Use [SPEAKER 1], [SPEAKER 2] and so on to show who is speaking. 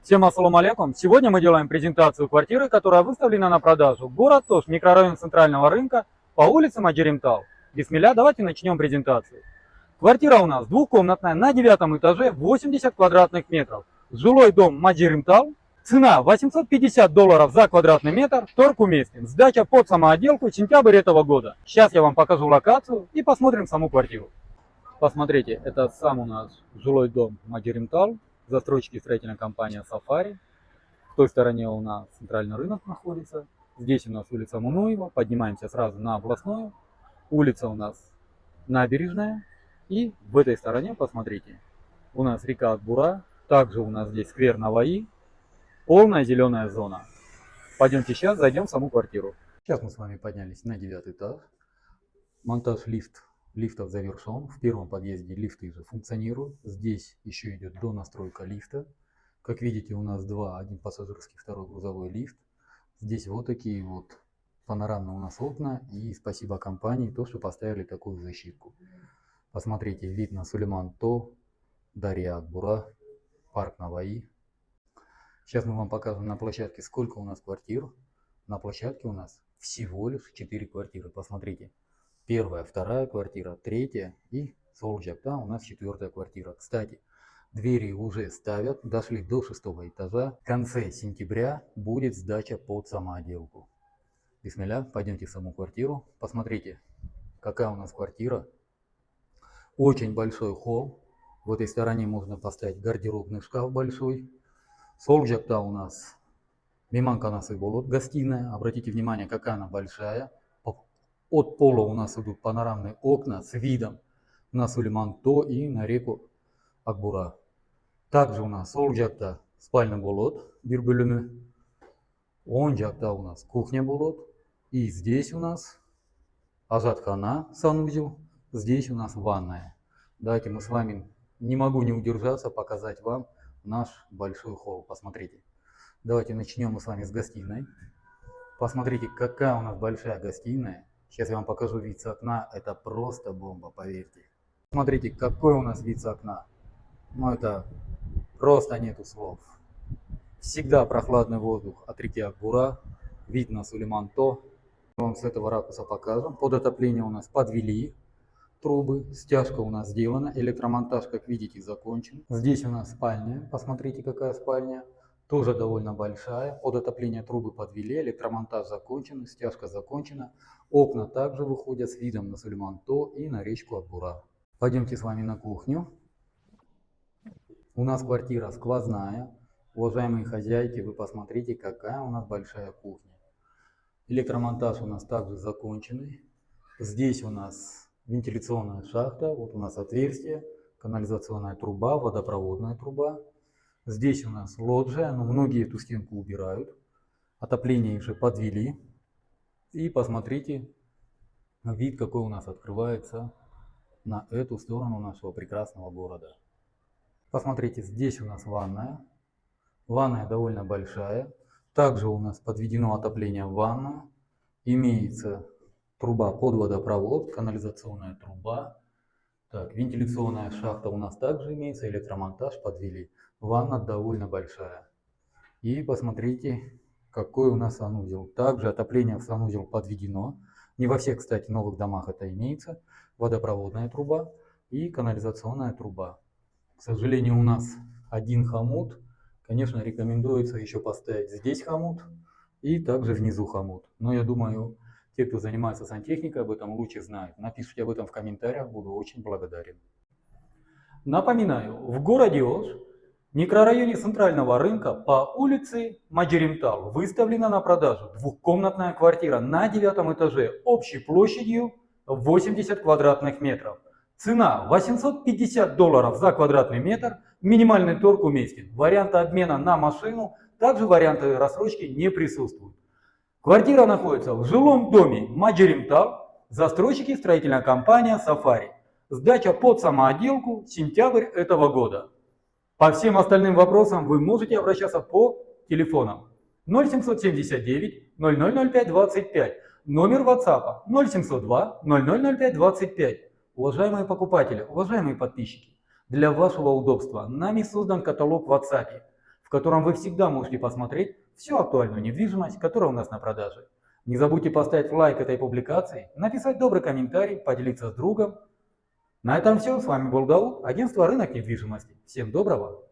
[SPEAKER 1] Всем ассаламу алейкум. Сегодня мы делаем презентацию квартиры, которая выставлена на продажу. Город Тош, микрорайон Центрального рынка, по улице Маджеримтал. Бисмилля, давайте начнем презентацию. Квартира у нас двухкомнатная, на 9 этаже, 80 квадратных метров. Жилой дом Маджеримтал. Цена $850 за квадратный метр, торг уместен. Сдача под самоотделку, сентябрь этого года. Сейчас я вам покажу локацию и посмотрим саму квартиру. Посмотрите, это сам у нас жилой дом Маджеримтал. Застройщики строительная компания Сафари. В той стороне у нас центральный рынок находится. Здесь у нас улица Мунуева. Поднимаемся сразу на Областную. Улица у нас Набережная. И в этой стороне, посмотрите, у нас река Акбура. Также у нас здесь сквер Наваи. Полная зеленая зона. Пойдемте сейчас зайдем в саму квартиру. Сейчас мы с вами поднялись на 9 этаж. Монтаж лифтов завершен. В первом подъезде лифты уже функционируют. Здесь еще идет донастройка лифта. Как видите, у нас два. Один пассажирский, второй грузовой лифт. Здесь вот такие вот панорамные у нас окна. И спасибо компании, то, что поставили такую защитку. Посмотрите, вид на Сулейман-То, Дарья Акбура, парк Наваи. Сейчас мы вам покажем на площадке, сколько у нас квартир. На площадке у нас всего лишь 4 квартиры. Посмотрите. Первая, вторая квартира, третья и Солджакта у нас 4-я квартира. Кстати, двери уже ставят, дошли до 6-го этажа. В конце сентября будет сдача под самоотделку. Бисмилля, пойдемте в саму квартиру. Посмотрите, какая у нас квартира. Очень большой холл. В этой стороне можно поставить гардеробный шкаф большой. Солджакта у нас Миманканасы Болот, гостиная. Обратите внимание, какая она большая. От пола у нас идут панорамные окна с видом на Сулейман-То и на реку Акбура. Также у нас Солджакта спальный болот, bir bölümü. Онжакта у нас кухня болот. И здесь у нас Ажатхана, санузел. Здесь у нас ванная. Давайте мы с вами, не могу не удержаться, показать вам наш большой холл. Посмотрите. Давайте начнем мы с вами с гостиной. Посмотрите, какая у нас большая гостиная. Сейчас я вам покажу вид с окна. Это просто бомба, поверьте. Смотрите, какой у нас вид с окна. Ну это просто нету слов. Всегда прохладный воздух от реки Акбура. Вид на Сулейман-То. Вам с этого ракурса покажем. Под отопление у нас подвели трубы. Стяжка у нас сделана. Электромонтаж, как видите, закончен. Здесь у нас спальня. Посмотрите, какая спальня. Тоже довольно большая. Под отопление трубы подвели. Электромонтаж закончен. Стяжка закончена. Окна также выходят с видом на Сулейман-То и на речку Акбура. Пойдемте с вами на кухню. У нас квартира сквозная. Уважаемые хозяйки, вы посмотрите, какая у нас большая кухня. Электромонтаж у нас также законченный. Здесь у нас вентиляционная шахта. Вот у нас отверстие. Канализационная труба, водопроводная труба. Здесь у нас лоджия, но многие эту стенку убирают. Отопление уже подвели. И посмотрите, вид какой у нас открывается на эту сторону нашего прекрасного города. Посмотрите, здесь у нас ванная. Ванная довольно большая. Также у нас подведено отопление в ванную. Имеется труба под водопровод, канализационная труба. Так, вентиляционная шахта у нас также имеется, электромонтаж подвели. Ванна довольно большая. И посмотрите, какой у нас санузел. Также отопление в санузел подведено. Не во всех, кстати, новых домах это имеется. Водопроводная труба и канализационная труба. К сожалению, у нас один хомут. Конечно, рекомендуется еще поставить здесь хомут и также внизу хомут. Но я думаю, те, кто занимается сантехникой, об этом лучше знают. Напишите об этом в комментариях, буду очень благодарен. Напоминаю, в городе Ош, в микрорайоне Центрального рынка по улице Маджеримтал выставлена на продажу двухкомнатная квартира на 9 этаже общей площадью 80 квадратных метров. Цена $850 за квадратный метр, минимальный торг уместен. Варианты обмена на машину, также варианты рассрочки не присутствуют. Квартира находится в жилом доме Маджеримтал, застройщики строительная компания Сафари. Сдача под самоотделку, сентябрь этого года. По всем остальным вопросам вы можете обращаться по телефонам 0779 0005 25, номер WhatsApp 0702 0005 25. Уважаемые покупатели, уважаемые подписчики, для вашего удобства нами создан каталог в WhatsApp, в котором вы всегда можете посмотреть всю актуальную недвижимость, которая у нас на продаже. Не забудьте поставить лайк этой публикации, написать добрый комментарий, поделиться с другом. На этом все. С вами был Дауд, агентство «Рынок недвижимости». Всем доброго!